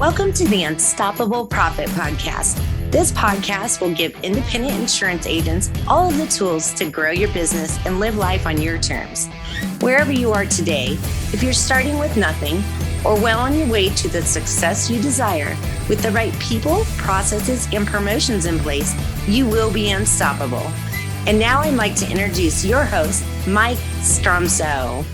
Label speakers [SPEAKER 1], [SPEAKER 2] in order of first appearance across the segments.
[SPEAKER 1] Welcome to the Unstoppable Profit Podcast. This podcast will give independent insurance agents all of the tools to grow your business and live life on your terms. Wherever you are today, if you're starting with nothing or well on your way to the success you desire, with the right people, processes, and promotions in place, you will be unstoppable. And now I'd like to introduce your host, Mike Stromsoe.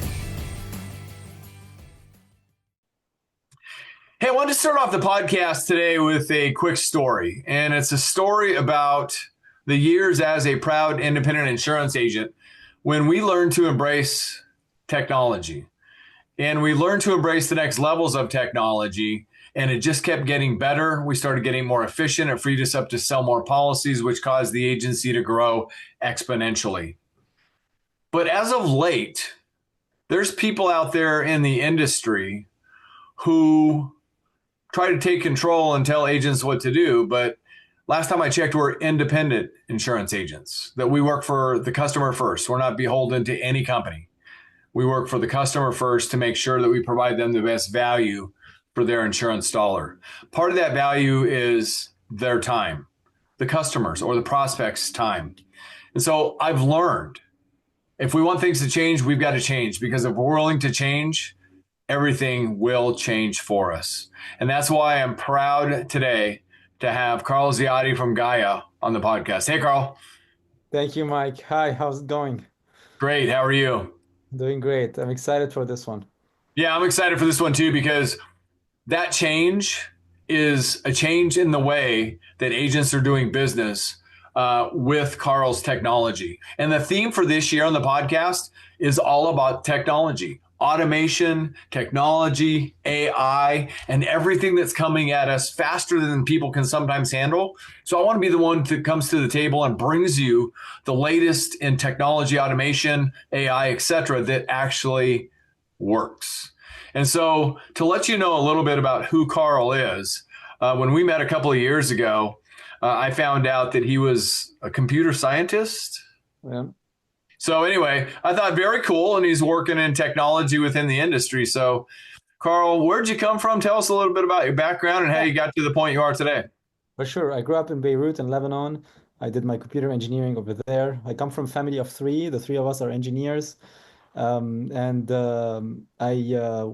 [SPEAKER 2] Hey, I wanted to start off the podcast today with a quick story, and it's a story about the years as a proud independent insurance agent when we learned to embrace technology, and we learned to embrace the next levels of technology, and it just kept getting better. We started getting more efficient. It freed us up to sell more policies, which caused the agency to grow exponentially. But as of late, there's people out there in the industry who try to take control and tell agents what to do. But last time I checked, we're independent insurance agents, that we work for the customer first. We're not beholden to any company. We work for the customer first to make sure that we provide them the best value for their insurance dollar. Part of that value is their time, the customers or the prospects' time. And so I've learned if we want things to change, we've got to change, because if we're willing to change, everything will change for us. And that's why I'm proud today to have Carl Ziade from Gaya on the podcast. Hey, Carl.
[SPEAKER 3] Thank you, Mike. Hi, how's it going?
[SPEAKER 2] Great. How are you?
[SPEAKER 3] Doing great. I'm excited for this one.
[SPEAKER 2] Yeah, I'm excited for this one too, because that change is a change in the way that agents are doing business with Carl's technology. And the theme for this year on the podcast is all about technology. Automation, technology, AI, and everything that's coming at us faster than people can sometimes handle. So I want to be the one that comes to the table and brings you the latest in technology, automation, AI, et cetera, that actually works. And so to let you know a little bit about who Carl is, when we met a couple of years ago, I found out that he was a computer scientist.
[SPEAKER 3] Yeah.
[SPEAKER 2] So anyway, I thought very cool, and he's working in technology within the industry. So, Carl, where'd you come from? Tell us a little bit about your background and how you got to the point you are today.
[SPEAKER 3] For sure. I grew up in Beirut in Lebanon. I did my computer engineering over there. I come from a family of three. The three of us are engineers. I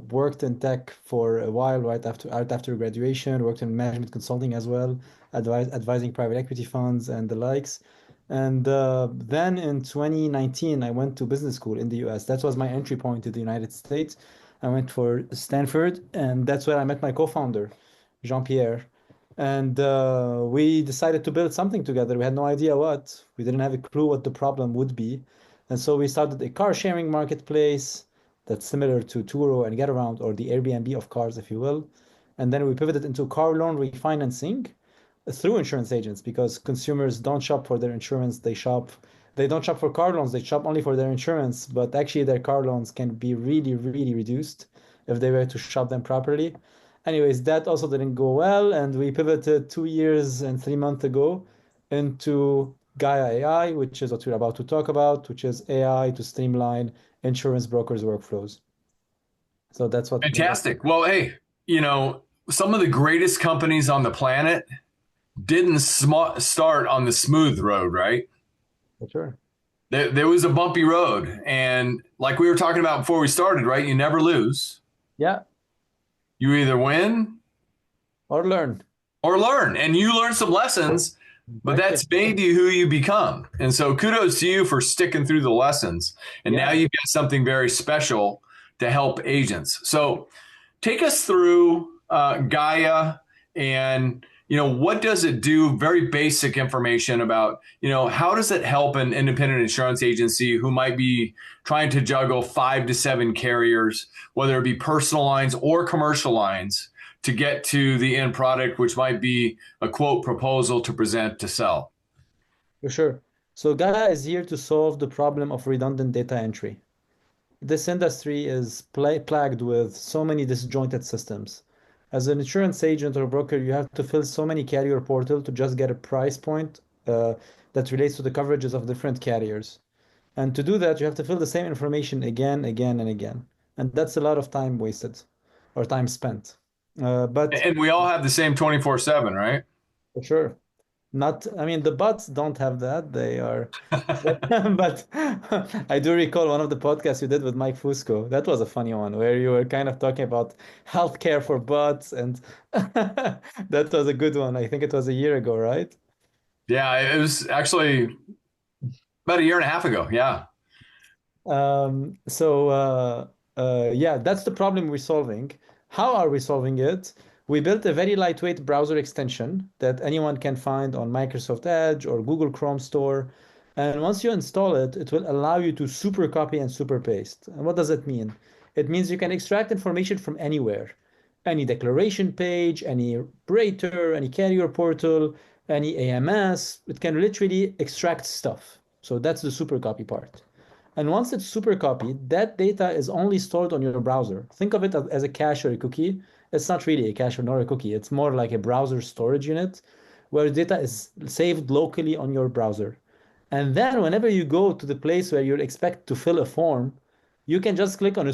[SPEAKER 3] worked in tech for a while right after graduation, worked in management consulting as well, advising private equity funds and the likes. And then in 2019, I went to business school in the US. That was my entry point to the United States. I went for Stanford, and that's where I met my co-founder, Jean-Pierre. And we decided to build something together. We had no idea what. We didn't have a clue what the problem would be. And so we started a car sharing marketplace that's similar to Turo and Getaround, or the Airbnb of cars, if you will. And then we pivoted into car loan refinancing through insurance agents, because consumers don't shop for their insurance. They don't shop for car loans. They shop only for their insurance, but actually their car loans can be really, really reduced if they were to shop them properly. Anyways, that also didn't go well, and we pivoted 2 years and 3 months ago into Gaya.ai, which is what we're about to talk about, which is AI to streamline insurance brokers' workflows. So that's what.
[SPEAKER 2] Fantastic. Well, hey, some of the greatest companies on the planet didn't start on the smooth road, right?
[SPEAKER 3] For sure.
[SPEAKER 2] There was a bumpy road. And like we were talking about before we started, right? You never lose.
[SPEAKER 3] Yeah.
[SPEAKER 2] You either win
[SPEAKER 3] or learn.
[SPEAKER 2] And you learn some lessons, but that's made you who you become. And so kudos to you for sticking through the lessons. And now you've got something very special to help agents. So take us through Gaya, and what does it do? Very basic information about, how does it help an independent insurance agency who might be trying to juggle 5 to 7 carriers, whether it be personal lines or commercial lines, to get to the end product, which might be a quote proposal to present to sell?
[SPEAKER 3] For sure. So Gaya is here to solve the problem of redundant data entry. This industry is plagued with so many disjointed systems. As an insurance agent or broker, you have to fill so many carrier portal to just get a price point that relates to the coverages of different carriers. And to do that, you have to fill the same information again, again, and again. And that's a lot of time wasted or time spent. But
[SPEAKER 2] And we all have the same 24/7, right?
[SPEAKER 3] for sure. Not, I mean, the bots don't have that. They are, but I do recall one of the podcasts you did with Mike Fusco. That was a funny one where you were kind of talking about healthcare for bots, and that was a good one. I think it was a year ago, right?
[SPEAKER 2] Yeah, it was actually about a year and a half ago. Yeah.
[SPEAKER 3] Yeah, that's the problem we're solving. How are we solving it? We built a very lightweight browser extension that anyone can find on Microsoft Edge or Google Chrome Store. And once you install it, it will allow you to super copy and super paste. And what does it mean? It means you can extract information from anywhere. Any declaration page, any operator, any carrier portal, any AMS. It can literally extract stuff. So that's the super copy part. And once it's super copied, that data is only stored on your browser. Think of it as a cache or a cookie. It's not really a cache or nor a cookie. It's more like a browser storage unit where data is saved locally on your browser. And then whenever you go to the place where you're expected to fill a form, you can just click on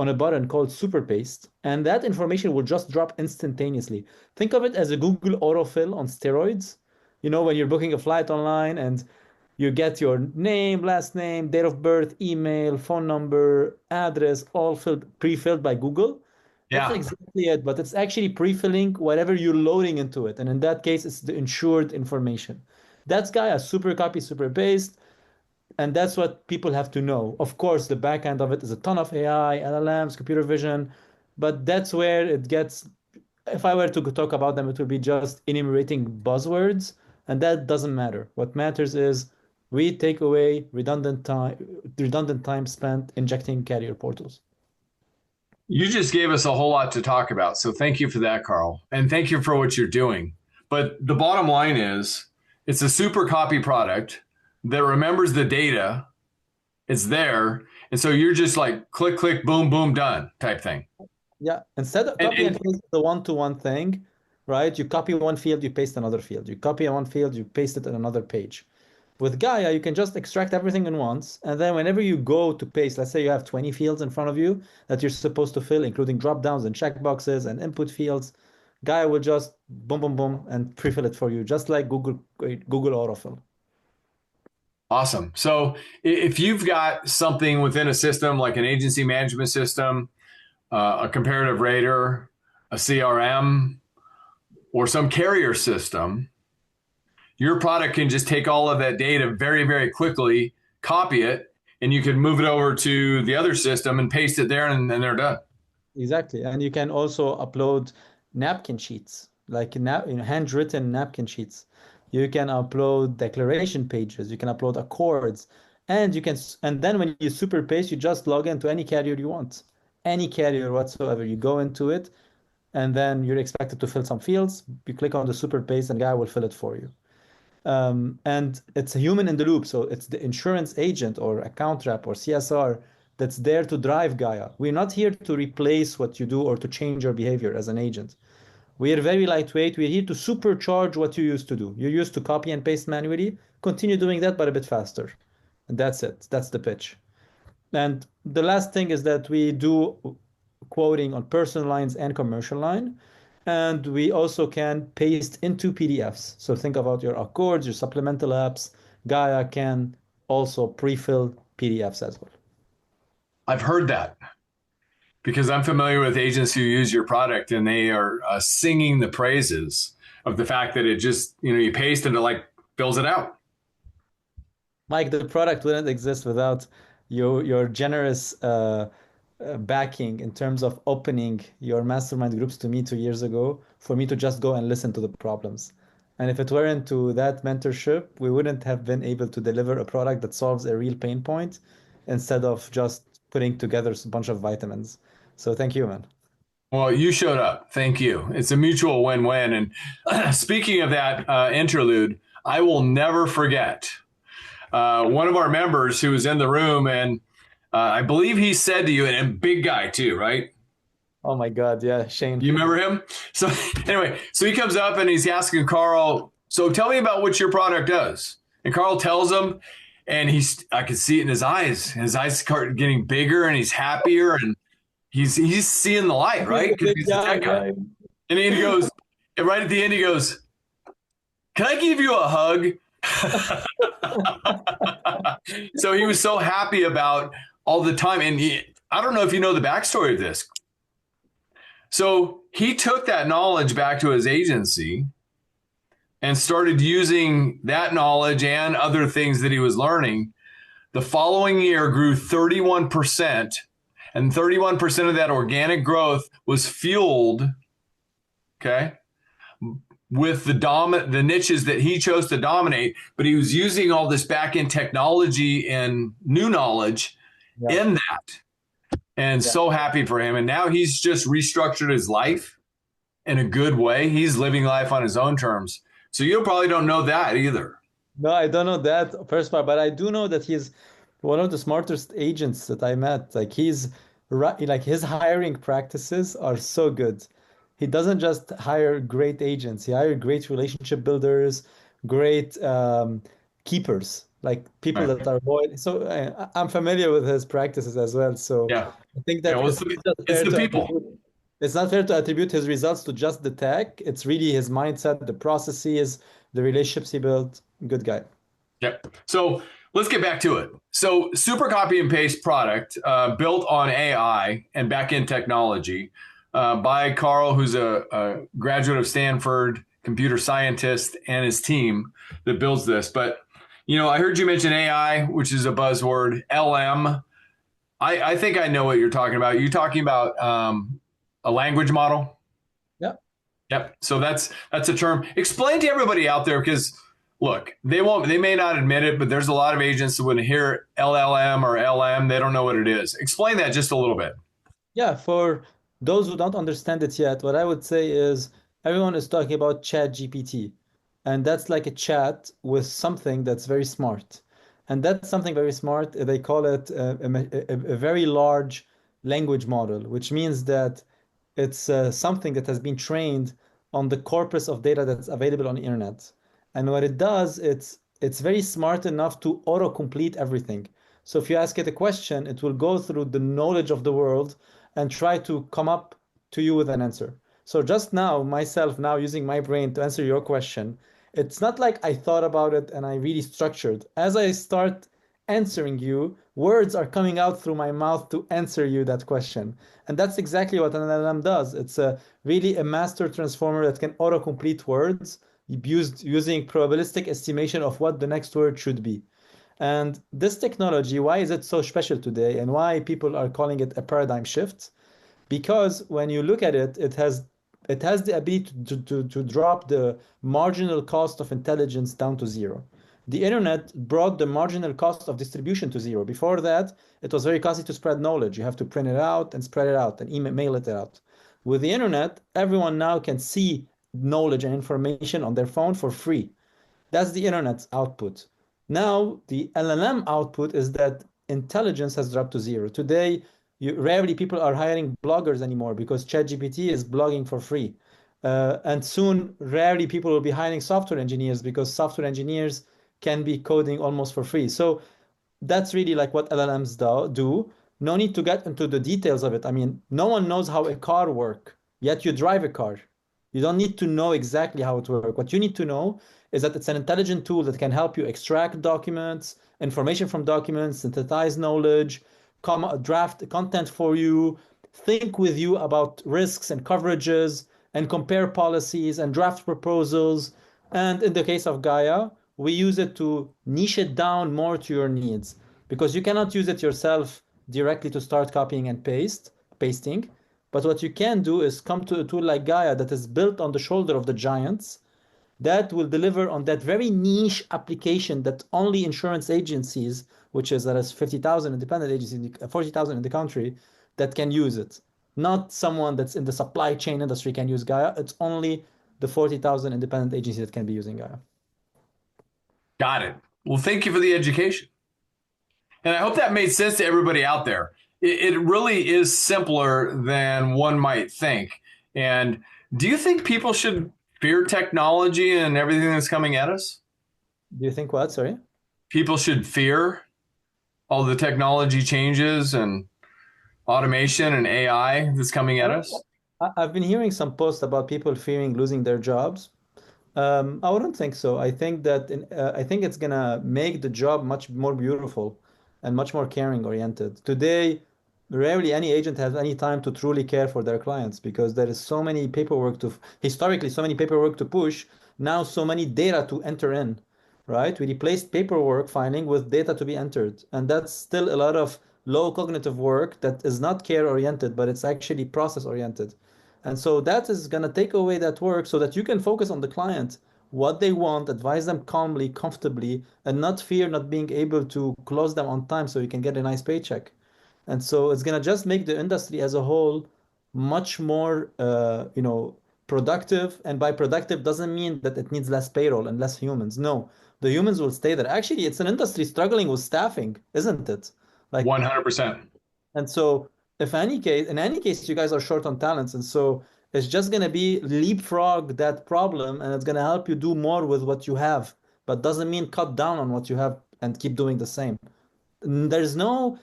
[SPEAKER 3] a button called super paste, and that information will just drop instantaneously. Think of it as a Google autofill on steroids. You know, when you're booking a flight online and you get your name, last name, date of birth, email, phone number, address, all pre-filled by Google. That's
[SPEAKER 2] Yeah.
[SPEAKER 3] exactly it, but it's actually pre-filling whatever you're loading into it. And in that case, it's the insured information. That's Gaia, super copy, super paste. And that's what people have to know. Of course, the back end of it is a ton of AI, LLMs, computer vision, but that's where it gets. If I were to talk about them, it would be just enumerating buzzwords, and that doesn't matter. What matters is we take away redundant time spent injecting carrier portals.
[SPEAKER 2] You just gave us a whole lot to talk about. So thank you for that, Carl. And thank you for what you're doing. But the bottom line is it's a super copy product that remembers the data. It's there. And so you're just like click, click, boom, boom, done type thing.
[SPEAKER 3] Yeah, instead of
[SPEAKER 2] And,
[SPEAKER 3] copy and
[SPEAKER 2] and
[SPEAKER 3] paste the one-to-one thing, right? You copy one field, you paste another field. You copy one field, you paste it in another page. With Gaia, you can just extract everything in once, and then whenever you go to paste, let's say you have 20 fields in front of you that you're supposed to fill, including drop-downs and checkboxes and input fields, Gaia will just boom, boom, boom, and pre-fill it for you, just like Google autofill.
[SPEAKER 2] awesome. So if you've got something within a system like an agency management system, a comparative rater, a CRM, or some carrier system, your product can just take all of that data very, very quickly, copy it, and you can move it over to the other system and paste it there, and they're done.
[SPEAKER 3] Exactly. And you can also upload napkin sheets, like handwritten napkin sheets. You can upload declaration pages. You can upload accords. And then when you super paste, you just log into any carrier you want, any carrier whatsoever. You go into it, and then you're expected to fill some fields. You click on the super paste, and Guy will fill it for you. And it's a human in the loop. So it's the insurance agent or account rep or CSR that's there to drive Gaia. We're not here to replace what you do or to change your behavior as an agent. We are very lightweight. We're here to supercharge what you used to do. You used to copy and paste manually. Continue doing that, but a bit faster. And that's it. That's the pitch. And the last thing is that we do quoting on personal lines and commercial line. And we also can paste into PDFs. So think about your accords, your supplemental apps. Gaia can also pre-fill PDFs as well.
[SPEAKER 2] I've heard that because I'm familiar with agents who use your product and they are singing the praises of the fact that it just, you paste and it like fills it out.
[SPEAKER 3] Mike, the product wouldn't exist without your generous backing in terms of opening your mastermind groups to me 2 years ago for me to just go and listen to the problems. And if it weren't to that mentorship, we wouldn't have been able to deliver a product that solves a real pain point instead of just putting together a bunch of vitamins. So thank you, man.
[SPEAKER 2] Well, you showed up. Thank you. It's a mutual win-win. And speaking of that interlude, I will never forget one of our members who was in the room, and I believe he said to you, and big guy too, right?
[SPEAKER 3] Oh my God, yeah, Shane.
[SPEAKER 2] You remember him? So anyway, so he comes up and he's asking Carl, so tell me about what your product does. And Carl tells him, and I can see it in his eyes. His eyes start getting bigger and he's happier and he's seeing the light, right? Because he's a tech guy. And he goes, and right at the end, he goes, "Can I give you a hug?" So he was so happy about all the time. And I don't know if you know the backstory of this. So he took that knowledge back to his agency and started using that knowledge and other things that he was learning. The following year grew 31%, and 31% of that organic growth was fueled, okay, with the niches that he chose to dominate, but he was using all this back end technology and new knowledge
[SPEAKER 3] Yeah.
[SPEAKER 2] in that. And
[SPEAKER 3] Yeah.
[SPEAKER 2] so happy for him. And now he's just restructured his life in a good way. He's living life on his own terms. So you probably don't know that either.
[SPEAKER 3] No, I don't know that first part, but I do know that he's one of the smartest agents that I met. Like he's right, like his hiring practices are so good. He doesn't just hire great agents, he hired great relationship builders, great keepers, like people
[SPEAKER 2] Right.
[SPEAKER 3] that are loyal. So I'm familiar with his practices as well. So
[SPEAKER 2] Yeah.
[SPEAKER 3] I think
[SPEAKER 2] Yeah.
[SPEAKER 3] that
[SPEAKER 2] Well,
[SPEAKER 3] it's not just
[SPEAKER 2] it's
[SPEAKER 3] fair
[SPEAKER 2] the
[SPEAKER 3] to
[SPEAKER 2] people.
[SPEAKER 3] attribute, it's not fair to attribute his results to just the tech. It's really his mindset, the processes, the relationships he built. Good guy.
[SPEAKER 2] Yep. So let's get back to it. So super copy and paste product built on AI and backend technology by Carl, who's a graduate of Stanford, computer scientist, and his team that builds this. But I heard you mention AI, which is a buzzword. LM. I think I know what you're talking about. You're talking about a language model.
[SPEAKER 3] Yeah.
[SPEAKER 2] Yep. So that's a term. Explain to everybody out there because look, they may not admit it, but there's a lot of agents that when they hear LLM or LM, they don't know what it is. Explain that just a little bit.
[SPEAKER 3] Yeah, for those who don't understand it yet, what I would say is everyone is talking about Chat GPT, and that's like a chat with something that's very smart. And that's something very smart. They call it a very large language model, which means that it's something that has been trained on the corpus of data that's available on the internet. And what it does, it's very smart enough to auto-complete everything. So if you ask it a question, it will go through the knowledge of the world and try to come up to you with an answer. So just now, myself now using my brain to answer your question, it's not like I thought about it and I really structured. As I start answering you, words are coming out through my mouth to answer you that question. And that's exactly what an LLM does. It's really a master transformer that can auto-complete words using probabilistic estimation of what the next word should be. And this technology, why is it so special today and why people are calling it a paradigm shift? Because when you look at it, it has the ability to drop the marginal cost of intelligence down to zero. The internet brought the marginal cost of distribution to zero. Before that, it was very costly to spread knowledge. You have to print it out and spread it out and mail it out. With the internet, everyone now can see knowledge and information on their phone for free. That's the internet's output. Now, the LLM output is that intelligence has dropped to zero. Today, rarely people are hiring bloggers anymore because ChatGPT is blogging for free. And soon, rarely people will be hiring software engineers because software engineers can be coding almost for free. So that's really like what LLMs do. No need to get into the details of it. I mean, no one knows how a car works, yet you drive a car. You don't need to know exactly how it works. What you need to know is that it's an intelligent tool that can help you extract documents, information from documents, synthesize knowledge, draft content for you, think with you about risks and coverages, and compare policies and draft proposals. And in the case of Gaia, we use it to niche it down more to your needs because you cannot use it yourself directly to start copying and pasting. But what you can do is come to a tool like Gaia that is built on the shoulder of the giants that will deliver on that very niche application that only insurance agencies, which is that is 50,000 independent agencies, 40,000 in the country, that can use it. Not someone that's in the supply chain industry can use Gaia. It's only the 40,000 independent agencies that can be using Gaia.
[SPEAKER 2] Got it. Well, thank you for the education. And I hope that made sense to everybody out there. It really is simpler than one might think. And do you think people should fear technology and everything that's coming at us?
[SPEAKER 3] Do you think what? Sorry?
[SPEAKER 2] People should fear all the technology changes and automation and AI that's coming at us?
[SPEAKER 3] I've been hearing some posts about people fearing losing their jobs. I wouldn't think so. I think it's gonna make the job much more beautiful and much more caring oriented. Today, rarely any agent has any time to truly care for their clients because there is so many paperwork to historically so many paperwork to push, now so many data to enter in, right? We replaced paperwork filing with data to be entered, and that's still a lot of low cognitive work that is not care oriented, but it's actually process oriented. And so that is going to take away that work so that you can focus on the client, what they want, advise them calmly, comfortably, and not fear not being able to close them on time so you can get a nice paycheck. And so it's going to just make the industry as a whole much more, productive. And by productive doesn't mean that it needs less payroll and less humans. No, the humans will stay there. Actually, it's an industry struggling with staffing, isn't it? Like,
[SPEAKER 2] 100%.
[SPEAKER 3] and so, if any case, in any case, you guys are short on talents, and so it's just gonna be leapfrog that problem, and it's gonna help you do more with what you have, but doesn't mean cut down on what you have and keep doing the same. There's no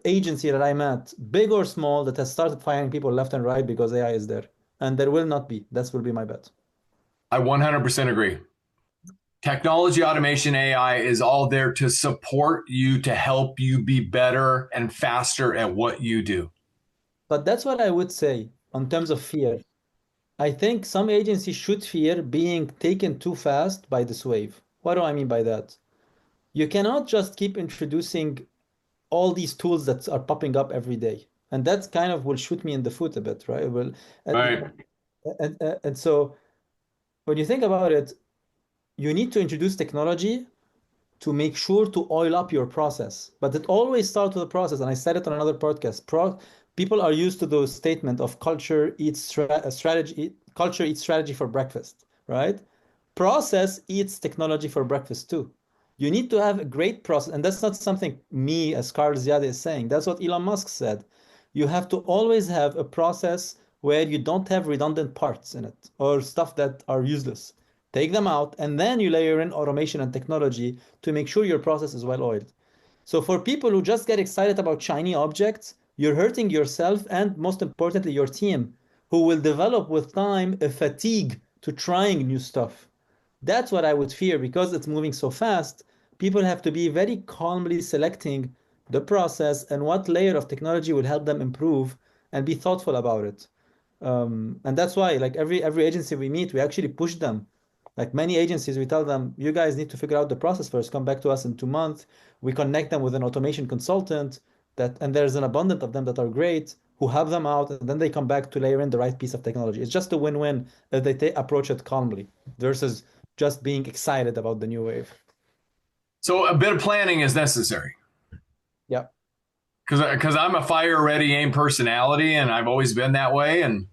[SPEAKER 3] agency that I met, big or small, that has started firing people left and right because AI is there, and there will not be. That will be my bet.
[SPEAKER 2] I 100% agree. Technology, automation, AI is all there to support you, to help you be better and faster at what you do.
[SPEAKER 3] But that's what I would say on terms of fear. I think some agencies should fear being taken too fast by this wave. What do I mean by that? You cannot just keep introducing all these tools that are popping up every day. And that kind of will shoot me in the foot a bit, right? Well,
[SPEAKER 2] All
[SPEAKER 3] and,
[SPEAKER 2] right.
[SPEAKER 3] and so when you think about it, you need to introduce technology to make sure to oil up your process. But it always starts with a process. And I said it on another podcast. People are used to the statement of culture eats strategy for breakfast, right? Process eats technology for breakfast too. You need to have a great process. And that's not something me as Carl Ziade is saying. That's what Elon Musk said. You have to always have a process where you don't have redundant parts in it or stuff that are useless. Take them out, and then you layer in automation and technology to make sure your process is well oiled. So for people who just get excited about shiny objects, you're hurting yourself and most importantly your team, who will develop with time a fatigue to trying new stuff. That's what I would fear because it's moving so fast. People have to be very calmly selecting the process and what layer of technology will help them improve and be thoughtful about it. And that's why, like every agency we meet, we actually push them. Like many agencies, we tell them, you guys need to figure out the process first. Come back to us in 2 months. We connect them with an automation consultant and there's an abundance of them that are great who have them out, and then they come back to layer in the right piece of technology. It's just a win-win if they approach it calmly versus just being excited about the new wave.
[SPEAKER 2] So a bit of planning is necessary
[SPEAKER 3] Yeah.
[SPEAKER 2] because I'm a fire ready aim personality and I've always been that way. And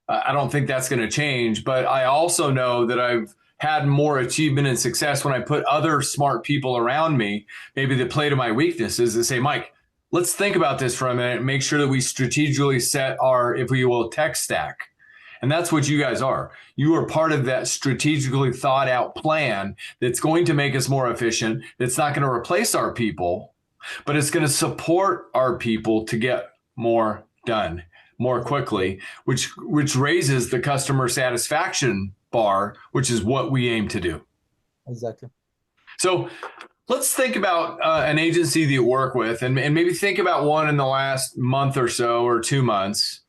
[SPEAKER 2] I don't think that's going to change. But I also know that I've had more achievement and success when I put other smart people around me, maybe that play to my weaknesses, and say, Mike, let's think about this for a minute and make sure that we strategically set our, if we will, tech stack. And that's what you guys are. You are part of that strategically thought out plan that's going to make us more efficient. That's not going to replace our people, but it's going to support our people to get more done more quickly, which raises the customer satisfaction bar, which is what we aim to do.
[SPEAKER 3] Exactly.
[SPEAKER 2] So let's think about an agency that you work with, and maybe think about one in the last month or so or 2 months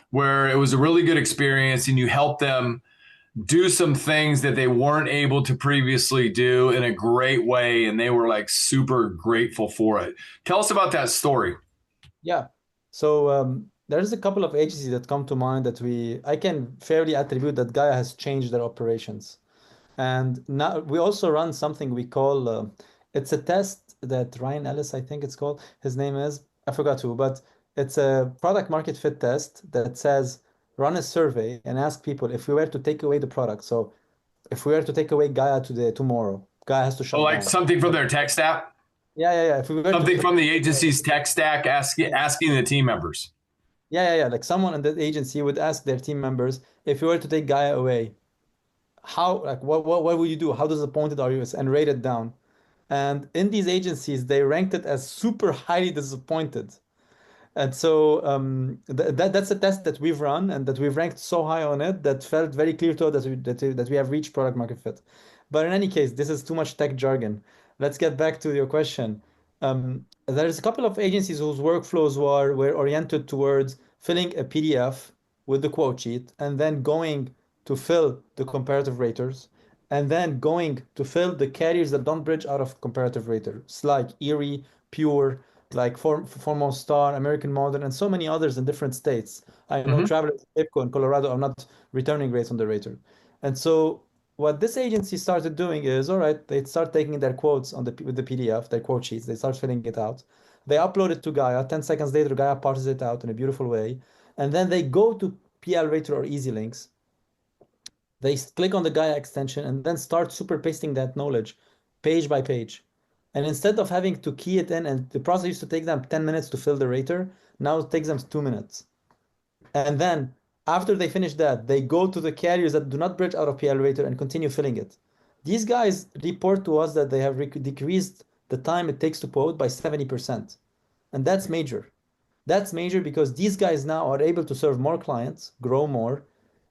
[SPEAKER 2] where it was a really good experience and you helped them do some things that they weren't able to previously do in a great way. And they were like super grateful for it. Tell us about that story.
[SPEAKER 3] Yeah. So there's a couple of agencies that come to mind that I can fairly attribute that Gaia has changed their operations. And now we also run something we call it's a test that Ryan Ellis, I think it's called, his name is, I forgot who, but it's a product market fit test that says run a survey and ask people if we were to take away the product. So if we were to take away Gaia today, tomorrow, Gaia has to
[SPEAKER 2] Oh,
[SPEAKER 3] shut
[SPEAKER 2] like
[SPEAKER 3] down.
[SPEAKER 2] something from their tech stack,
[SPEAKER 3] Yeah, yeah, yeah. If we were to
[SPEAKER 2] something from the agency's tech stack, asking the team members.
[SPEAKER 3] yeah, yeah, yeah. Like someone in that agency would ask their team members, if you were to take Gaia away, how, like, what would you do? How disappointed are you? And rate it down. And in these agencies, they ranked it as super highly disappointed. And so that's a test that we've run and that we've ranked so high on it that felt very clear to us that we have reached product market fit. But in any case, this is too much tech jargon. Let's get back to your question. There's a couple of agencies whose workflows were oriented towards filling a PDF with the quote sheet and then going to fill the comparative raters and then going to fill the carriers that don't bridge out of comparative raters like Erie, Pure, like Foremost Star, American Modern, and so many others in different states. I know
[SPEAKER 2] Hmm.
[SPEAKER 3] travelers in IPCO and Colorado are not returning rates on the rater. And so what this agency started doing is, all right, they start taking their quotes on with the PDF, their quote sheets, they start filling it out. They upload it to Gaia. 10 seconds later, Gaia parses it out in a beautiful way. And then they go to PL Rater or Easy Links. They click on the Gaia extension and then start super pasting that knowledge page by page. And instead of having to key it in, and the process used to take them 10 minutes to fill the rater, now it takes them 2 minutes. And then after they finish that, they go to the carriers that do not bridge out of PL Rater and continue filling it. These guys report to us that they have decreased the time it takes to quote by 70%. And that's major. That's major because these guys now are able to serve more clients, grow more,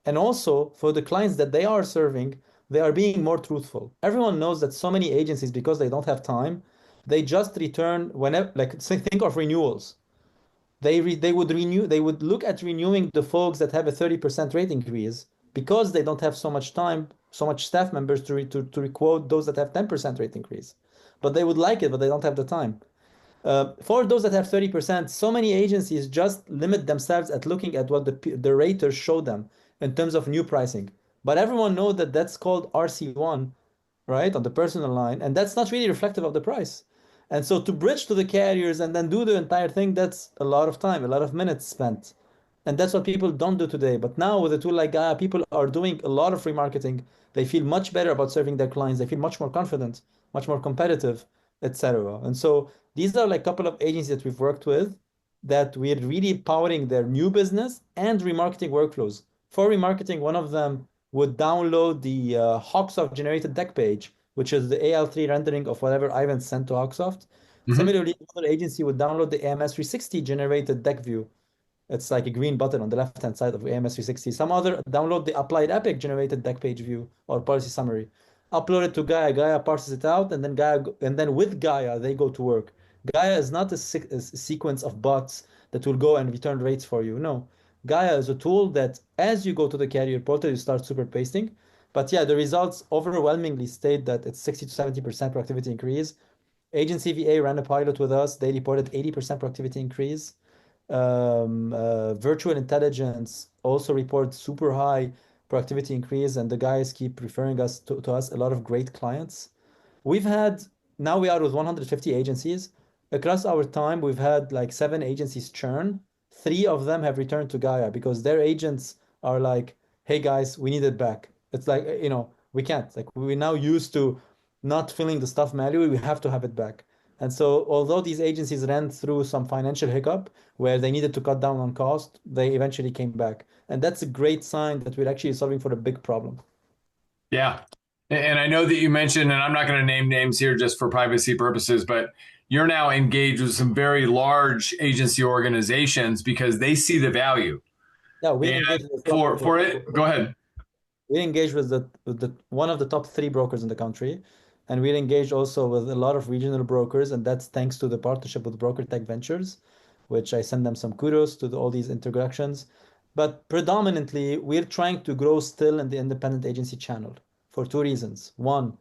[SPEAKER 3] and also for the clients that they are serving, they are being more truthful. Everyone knows that so many agencies, because they don't have time, they just return whenever, like think of renewals. They would look at renewing the folks that have a 30% rate increase because they don't have so much time, so much staff members to requote those that have 10% rate increase. But they would like it, but they don't have the time. For those that have 30%, so many agencies just limit themselves at looking at what the raters show them in terms of new pricing. But everyone knows that that's called RC1, right, on the personal line, and that's not really reflective of the price. And so to bridge to the carriers and then do the entire thing, that's a lot of time, a lot of minutes spent. And that's what people don't do today. But now with a tool like Gaia, people are doing a lot of remarketing. They feel much better about serving their clients. They feel much more confident, much more competitive, etc. And so these are like a couple of agencies that we've worked with that we're really powering their new business and remarketing workflows. For remarketing, one of them would download the Hawksoft generated deck page, which is the AL3 rendering of whatever Ivan sent to Hawksoft.
[SPEAKER 2] Hmm.
[SPEAKER 3] Similarly, another agency would download the AMS 360 generated deck view. It's like a green button on the left-hand side of AMS 360. Some other download the applied epic generated deck page view or policy summary. Upload it to Gaia. Gaia parses it out, and then with Gaia they go to work. Gaia is not a sequence of bots that will go and return rates for you. No, Gaia is a tool that as you go to the carrier portal, you start super pasting. But yeah, the results overwhelmingly state that it's 60 to 70% productivity increase. Agency VA ran a pilot with us. They reported 80% productivity increase. Virtual intelligence also reports super high productivity increase, and the guys keep referring to us a lot of great clients. We've had Now we are with 150 agencies. Across our time, we've had like 7 agencies churn. 3 of them have returned to Gaia because their agents are like, hey guys, we need it back. It's like, we can't. Like we're now used to not filling the stuff manually, we have to have it back. And so, although these agencies ran through some financial hiccup where they needed to cut down on cost, they eventually came back. And that's a great sign that we're actually solving for a big problem.
[SPEAKER 2] Yeah. And I know that you mentioned, and I'm not going to name names here just for privacy purposes, but you're now engaged with some very large agency organizations because they see the value.
[SPEAKER 3] Yeah, we're
[SPEAKER 2] And
[SPEAKER 3] engaged with
[SPEAKER 2] for it, go ahead.
[SPEAKER 3] we're engaged with the one of the top 3 brokers in the country, and we're engaged also with a lot of regional brokers, and that's thanks to the partnership with Broker Tech Ventures, which I send them some kudos to all these introductions. But predominantly, we're trying to grow still in the independent agency channel for 2 reasons. One,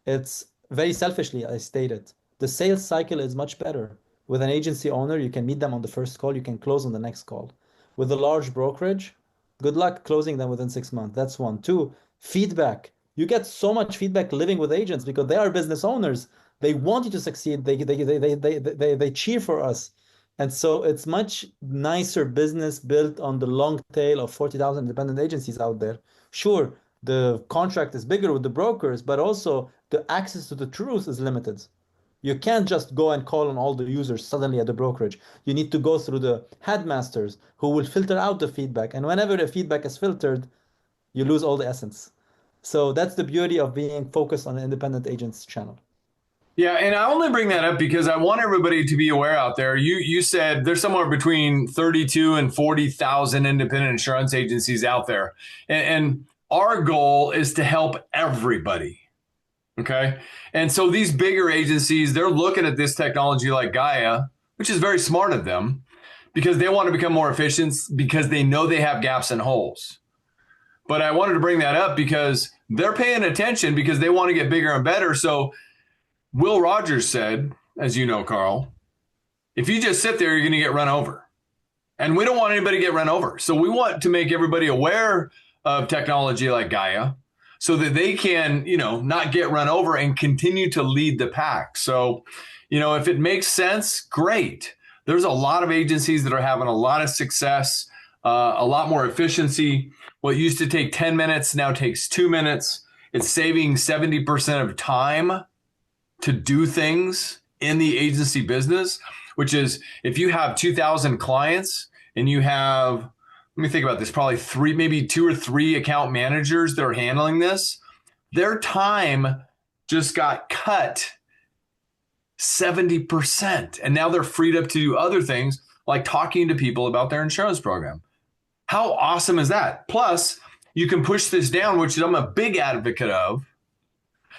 [SPEAKER 3] it's very selfishly, I stated, the sales cycle is much better. With an agency owner, you can meet them on the first call, you can close on the next call. With a large brokerage, good luck closing them within 6 months. That's one. Two, feedback. You get so much feedback living with agents because they are business owners. They want you to succeed. They cheer for us. And so it's much nicer business built on the long tail of 40,000 independent agencies out there. Sure, the contract is bigger with the brokers, but also the access to the truth is limited. You can't just go and call on all the users suddenly at the brokerage. You need to go through the headmasters who will filter out the feedback. And whenever the feedback is filtered, you lose all the essence. So that's the beauty of being focused on an independent agents channel.
[SPEAKER 2] Yeah, and I only bring that up because I want everybody to be aware out there. You said there's somewhere between 32 and 40,000 independent insurance agencies out there. And our goal is to help everybody. Okay. And so these bigger agencies, they're looking at this technology like Gaia, which is very smart of them because they want to become more efficient because they know they have gaps and holes. But I wanted to bring that up because they're paying attention because they want to get bigger and better. So Will Rogers said, as you know, Carl, if you just sit there, you're going to get run over. And we don't want anybody to get run over. So we want to make everybody aware of technology like Gaia so that they can, not get run over and continue to lead the pack. So, if it makes sense, great. There's a lot of agencies that are having a lot of success, a lot more efficiency. What used to take 10 minutes now takes 2 minutes. It's saving 70% of time to do things in the agency business, which is if you have 2,000 clients and you have, let me think about this, probably three, maybe two or three account managers that are handling this, their time just got cut 70%. And now they're freed up to do other things like talking to people about their insurance program. How awesome is that? Plus, you can push this down, which I'm a big advocate of.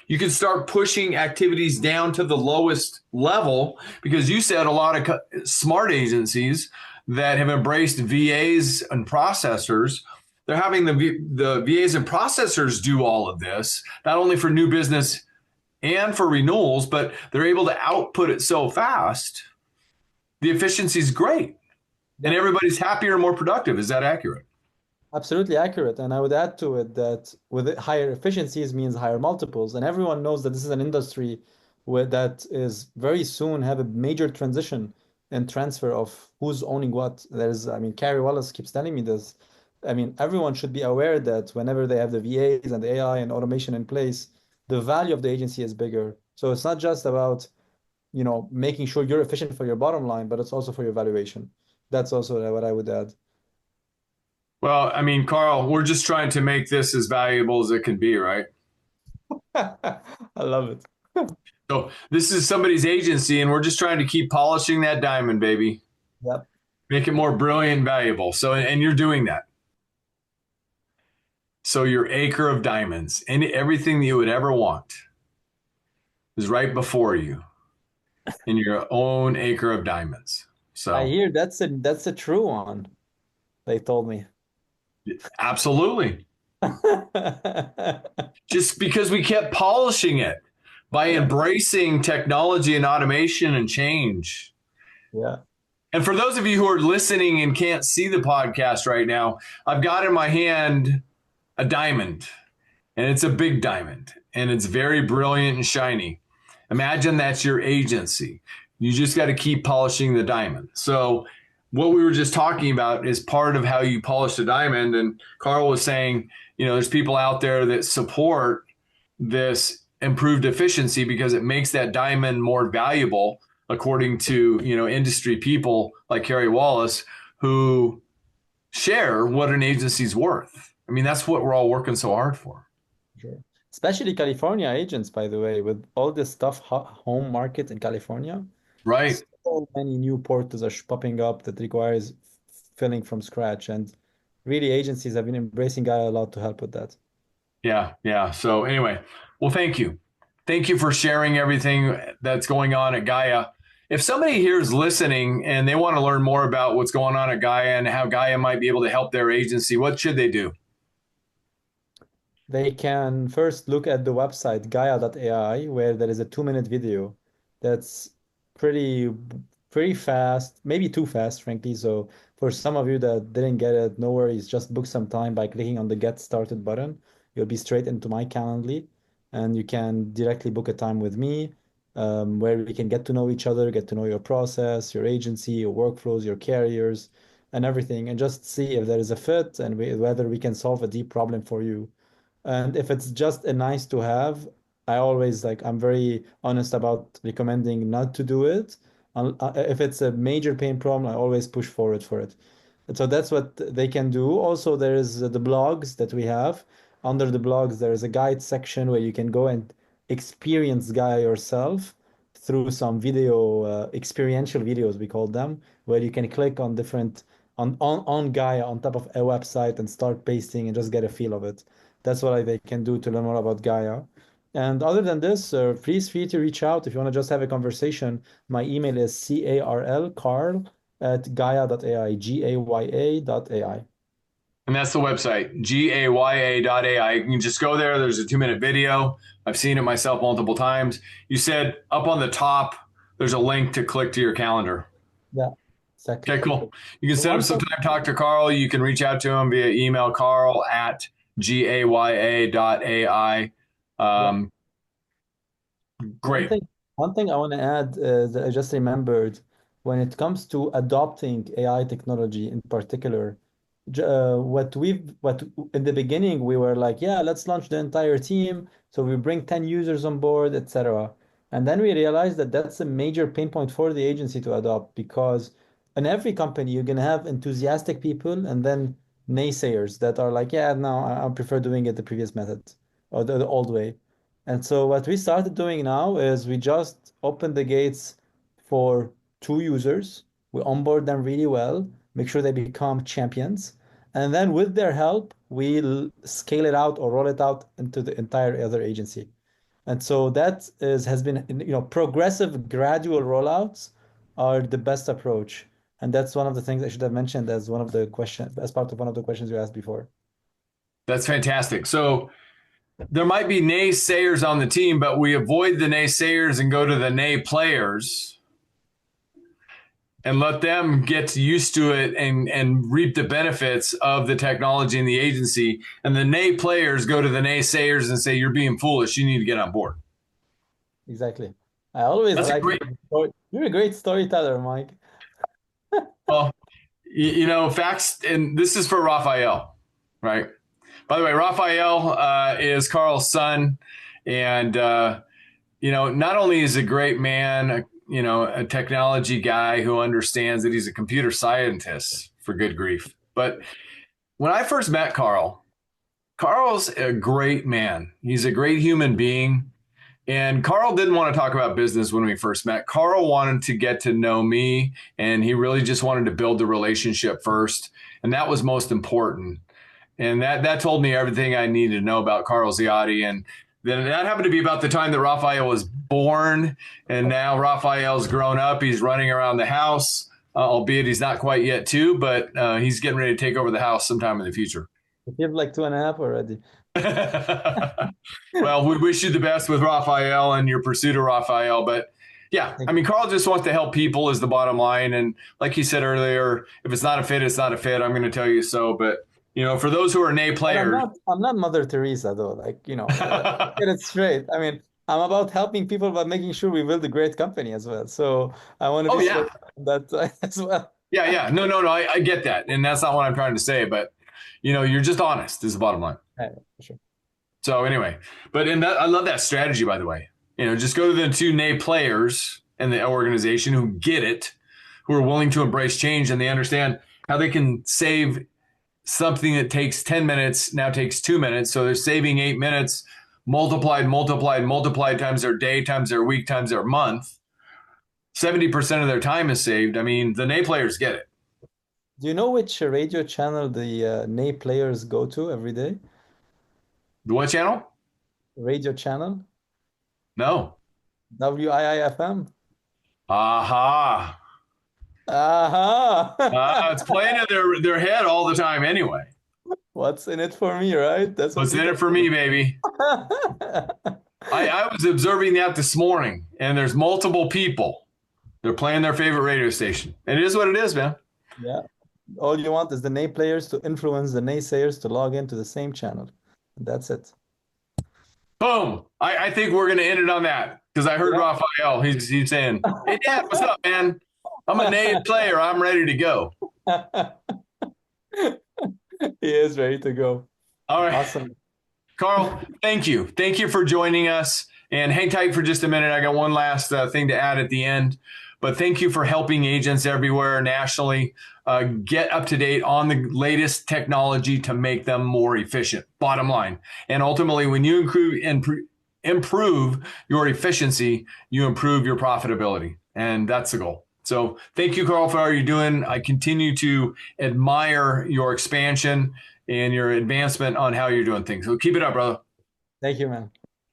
[SPEAKER 2] You can start pushing activities down to the lowest level because you said a lot of smart agencies that have embraced VAs and processors. They're having the VAs and processors do all of this, not only for new business and for renewals, but they're able to output it so fast. The efficiency is great and everybody's happier and more productive. Is that accurate?
[SPEAKER 3] Absolutely accurate. And I would add to it that with it, higher efficiencies means higher multiples. And everyone knows that this is an industry that is very soon have a major transition and transfer of who's owning what. Carrie Wallace keeps telling me this. Everyone should be aware that whenever they have the VAs and the AI and automation in place, the value of the agency is bigger. So it's not just about, making sure you're efficient for your bottom line, but it's also for your valuation. That's also what I would add.
[SPEAKER 2] Well, Carl, we're just trying to make this as valuable as it can be, right?
[SPEAKER 3] I love it.
[SPEAKER 2] So this is somebody's agency, and we're just trying to keep polishing that diamond, baby.
[SPEAKER 3] Yep.
[SPEAKER 2] Make it more brilliant and valuable. So, and you're doing that. So your acre of diamonds and everything that you would ever want is right before you in your own acre of diamonds.
[SPEAKER 3] I
[SPEAKER 2] So
[SPEAKER 3] hear that's a true one, they told me.
[SPEAKER 2] absolutely. Just because we kept polishing it by
[SPEAKER 3] Yeah.
[SPEAKER 2] embracing technology and automation and change.
[SPEAKER 3] Yeah.
[SPEAKER 2] And for those of you who are listening and can't see the podcast right now, I've got in my hand a diamond, and it's a big diamond, and it's very brilliant and shiny. Imagine that's your agency. You just got to keep polishing the diamond. So, what we were just talking about is part of how you polish the diamond. And Carl was saying, there's people out there that support this improved efficiency because it makes that diamond more valuable, according to industry people like Carrie Wallace, who share what an agency's worth. That's what we're all working so hard for.
[SPEAKER 3] Sure. Especially California agents, by the way, with all this stuff, home market in California,
[SPEAKER 2] Right.
[SPEAKER 3] so many new portals are popping up that requires filling from scratch. And really, agencies have been embracing Gaia a lot to help with that.
[SPEAKER 2] Yeah. Yeah. So anyway, well, thank you. Thank you for sharing everything that's going on at Gaia. If somebody here is listening and they want to learn more about what's going on at Gaia and how Gaia might be able to help their agency, what should they do?
[SPEAKER 3] They can first look at the website Gaya.ai, where there is a 2-minute video that's pretty pretty fast, maybe too fast, frankly. So for some of you that didn't get it, no worries. Just book some time by clicking on the Get Started button. You'll be straight into my Calendly, and you can directly book a time with me, where we can get to know each other, get to know your process, your agency, your workflows, your carriers, and everything, and just see if there is a fit and whether we can solve a deep problem for you. And if it's just a nice to have, I'm very honest about recommending not to do it. If it's a major pain problem, I always push forward for it. And so that's what they can do. Also, there is the blogs that we have. Under the blogs, there is a guide section where you can go and experience Gaia yourself. through some video, experiential videos, we call them, where you can click on different on Gaia on top of a website and start pasting and just get a feel of it. That's what they can do to learn more about Gaia. And other than this, please feel free to reach out if you want to just have a conversation. My email is Carl at Gaya.ai, Gaya.ai.
[SPEAKER 2] And that's the website, Gaya.ai. You can just go there. There's a 2-minute video. I've seen it myself multiple times. You said up on the top, there's a link to click to your calendar.
[SPEAKER 3] Yeah, exactly.
[SPEAKER 2] Okay, cool. You can
[SPEAKER 3] The
[SPEAKER 2] set
[SPEAKER 3] one
[SPEAKER 2] up some
[SPEAKER 3] thing-
[SPEAKER 2] time, talk to Carl. You can reach out to him via email, Carl at Gaya.ai.
[SPEAKER 3] One
[SPEAKER 2] Great.
[SPEAKER 3] thing, one thing I want to add is that I just remembered when it comes to adopting AI technology in particular, what in the beginning we were like, yeah, let's launch the entire team. So we bring 10 users on board, etc. And then we realized that that's a major pain point for the agency to adopt because in every company you're gonna have enthusiastic people and then naysayers that are like, yeah, no, I prefer doing it the previous method or the old way. And so what we started doing now is we just open the gates for 2 users. We onboard them really well, make sure they become champions. And then with their help, we'll scale it out or roll it out into the entire other agency. And so has been, progressive gradual rollouts are the best approach. And that's one of the things I should have mentioned as part of one of the questions you asked before.
[SPEAKER 2] That's fantastic. So there might be naysayers on the team, but we avoid the naysayers and go to the nay players and let them get used to it and reap the benefits of the technology in the agency. And the nay players go to the naysayers and say, you're being foolish. You need to get on board.
[SPEAKER 3] Exactly. I always
[SPEAKER 2] That's a
[SPEAKER 3] like
[SPEAKER 2] great,
[SPEAKER 3] you're a great storyteller, Mike.
[SPEAKER 2] well, facts. And this is for Raphael, right? By the way, Raphael is Carl's son. And, not only is a great man, a technology guy who understands that he's a computer scientist, for good grief. But when I first met Carl's a great man. He's a great human being. And Carl didn't want to talk about business when we first met. Carl wanted to get to know me, and he really just wanted to build the relationship first. And that was most important. And that told me everything I needed to know about Carl Ziade. And then that happened to be about the time that Raphael was born. And now Raphael's grown up. He's running around the house, albeit he's not quite yet 2, but he's getting ready to take over the house sometime in the future.
[SPEAKER 3] You have like 2.5 already.
[SPEAKER 2] Well, we wish you the best with Raphael and your pursuit of Raphael. But yeah, I mean, Carl just wants to help people is the bottom line. And like he said earlier, if it's not a fit, it's not a fit. I'm going to tell you so. But for those who are nay players,
[SPEAKER 3] I'm not Mother Teresa though. Like, get it straight. I mean, I'm about helping people, but making sure we build a great company as well. So I want to be straight on that as well.
[SPEAKER 2] Yeah. No. I get that. And that's not what I'm trying to say. But, you're just honest is the bottom line.
[SPEAKER 3] Yeah, for sure.
[SPEAKER 2] So anyway, but I love that strategy, by the way. Just go to the 2 nay players in the organization who get it, who are willing to embrace change, and they understand how they can save something that takes 10 minutes now takes 2 minutes. So they're saving 8 minutes multiplied times their day, times their week, times their month. 70% of their time is saved. I mean, the nay players get it.
[SPEAKER 3] Do you know which radio channel the nay players go to every day?
[SPEAKER 2] The what channel?
[SPEAKER 3] Radio channel?
[SPEAKER 2] No.
[SPEAKER 3] WIIFM?
[SPEAKER 2] Aha.
[SPEAKER 3] Aha.
[SPEAKER 2] It's playing in their head all the time anyway.
[SPEAKER 3] What's in it for me, right? That's
[SPEAKER 2] what's in it for me, baby. I was observing that this morning, and there's multiple people. They're playing their favorite radio station. And it is what it is, man.
[SPEAKER 3] Yeah. All you want is the nay players to influence the naysayers to log into the same channel. That's it.
[SPEAKER 2] Boom. I think we're going to end it on that because I heard Raphael. He's saying, hey, Dad, what's up, man? I'm a nay player. I'm ready to go.
[SPEAKER 3] He is ready to go.
[SPEAKER 2] All right.
[SPEAKER 3] Awesome.
[SPEAKER 2] Carl, thank you. Thank you for joining us. And hang tight for just a minute. I got one last thing to add at the end. But thank you for helping agents everywhere nationally get up to date on the latest technology to make them more efficient, bottom line. And ultimately, when you improve your efficiency, you improve your profitability. And that's the goal. So thank you, Carl, for all you're doing. I continue to admire your expansion and your advancement on how you're doing things. So keep it up, brother.
[SPEAKER 3] Thank you, man.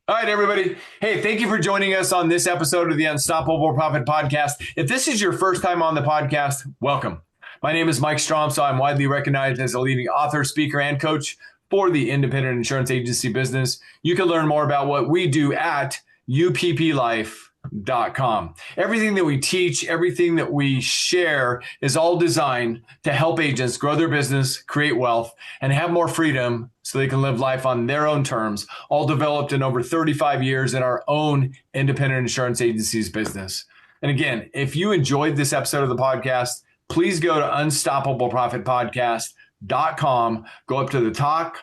[SPEAKER 2] All right, everybody. Hey, thank you for joining us on this episode of the Unstoppable Profit Podcast. If this is your first time on the podcast, welcome. My name is Mike Stromsoe. I'm widely recognized as a leading author, speaker, and coach for the independent insurance agency business. You can learn more about what we do at upplife.com. Everything that we teach, everything that we share is all designed to help agents grow their business, create wealth, and have more freedom so they can live life on their own terms, all developed in over 35 years in our own independent insurance agency's business. And again, if you enjoyed this episode of the podcast, please go to unstoppableprofitpodcast.com, go up to the top,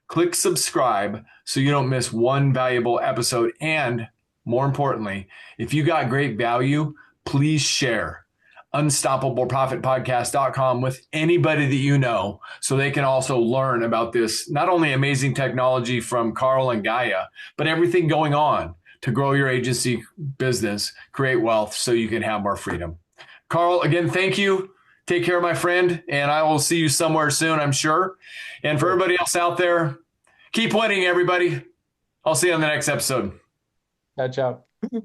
[SPEAKER 2] click subscribe so you don't miss one valuable episode. And more importantly, if you got great value, please share unstoppableprofitpodcast.com with anybody that you know so they can also learn about this, not only amazing technology from Carl and Gaya, but everything going on to grow your agency business, create wealth so you can have more freedom. Carl, again, thank you. Take care, my friend, and I will see you somewhere soon, I'm sure. And for everybody else out there, keep winning, everybody. I'll see you on the next episode.
[SPEAKER 3] Ciao.
[SPEAKER 4] Do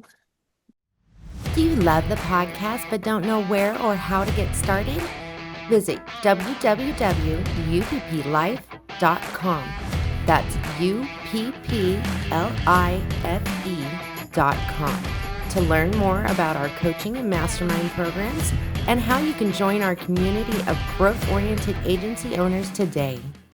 [SPEAKER 4] you love the podcast but don't know where or how to get started? Visit www.upplife.com. That's upplife.com to learn more about our coaching and mastermind programs and how you can join our community of growth-oriented agency owners today.